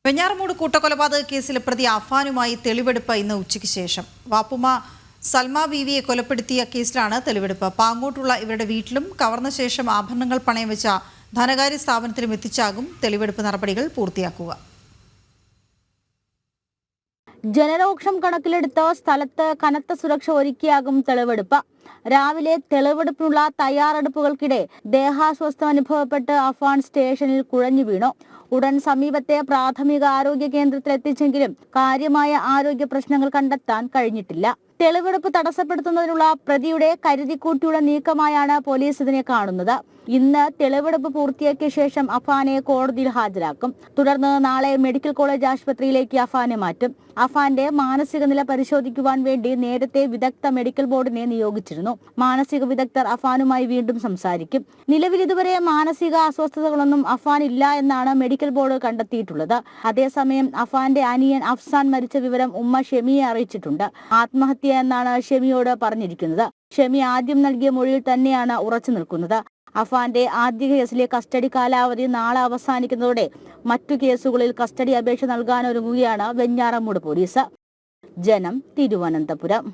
വെഞ്ഞാറമൂട് കൂട്ടക്കൊലപാതക കേസിലെ പ്രതി അഫാനുമായി തെളിവെടുപ്പ് ഇന്ന് ഉച്ചയ്ക്ക് ശേഷം. വാപ്പുമ സൽമ ബീവിയെ കൊലപ്പെടുത്തിയ കേസിലാണ് തെളിവെടുപ്പ്. പാങ്ങോട്ടുള്ള ഇവരുടെ വീട്ടിലും കവർന്ന ശേഷം ആഭരണങ്ങൾ പണയം വെച്ച ധനകാര്യ സ്ഥാപനത്തിലും എത്തിച്ചാകും തെളിവെടുപ്പ് നടപടികൾ പൂർത്തിയാക്കുക. ജനരോക്ഷം കണക്കിലെടുത്ത് സ്ഥലത്ത് കനത്ത സുരക്ഷ ഒരുക്കിയാകും തെളിവെടുപ്പ്. രാവിലെ തെളിവെടുപ്പിനുള്ള തയ്യാറെടുപ്പുകൾക്കിടെ ദേഹാസ്വസ്ഥം അനുഭവപ്പെട്ട് അഫാൻ സ്റ്റേഷനിൽ കുഴഞ്ഞു വീണു. ഉടൻ സമീപത്തെ പ്രാഥമിക ആരോഗ്യ കേന്ദ്രത്തിൽ എത്തിച്ചെങ്കിലും കാര്യമായ ആരോഗ്യ പ്രശ്നങ്ങൾ കണ്ടെത്താൻ കഴിഞ്ഞിട്ടില്ല. തെളിവെടുപ്പ് തടസ്സപ്പെടുത്തുന്നതിനുള്ള പ്രതിയുടെ കരുതിക്കൂട്ടിയുള്ള നീക്കമായാണ് പോലീസ് ഇതിനെ കാണുന്നത്. ഇന്ന് തെളിവെടുപ്പ് പൂർത്തിയാക്കിയ ശേഷം അഫാനെ കോടതിയിൽ ഹാജരാക്കും. തുടർന്ന് നാളെ മെഡിക്കൽ കോളേജ് ആശുപത്രിയിലേക്ക് അഫാനെ മാറ്റും. അഫാന്റെ മാനസിക നില പരിശോധിക്കുവാൻ വേണ്ടി നേരത്തെ വിദഗ്ധ മെഡിക്കൽ ബോർഡിനെ നിയോഗിച്ചിരുന്നു. മാനസിക വിദഗ്ധർ അഫാനുമായി വീണ്ടും സംസാരിക്കും. നിലവിൽ ഇതുവരെ മാനസിക അസ്വസ്ഥതകളൊന്നും അഫാൻ ഇല്ല എന്നാണ് മെഡിക്കൽ ബോർഡ് കണ്ടെത്തിയിട്ടുള്ളത്. അതേസമയം അഫാന്റെ അനിയൻ അഫ്സാൻ മരിച്ച വിവരം ഉമ്മ ഷെമിയെ അറിയിച്ചിട്ടുണ്ട്. ആത്മഹത്യ എന്നാണ് ഷെമിയോട് പറഞ്ഞിരിക്കുന്നത്. ഷെമി ആദ്യം നൽകിയ മൊഴിയിൽ തന്നെയാണ് ഉറച്ചു നിൽക്കുന്നത്. അഫാന്റെ ആദ്യ കേസിലെ കസ്റ്റഡി കാലാവധി നാളെ അവസാനിക്കുന്നതോടെ മറ്റു കേസുകളിൽ കസ്റ്റഡി അപേക്ഷ നൽകാനൊരുങ്ങുകയാണ് വെഞ്ഞാറമൂട് പോലീസ്. ജനം, തിരുവനന്തപുരം.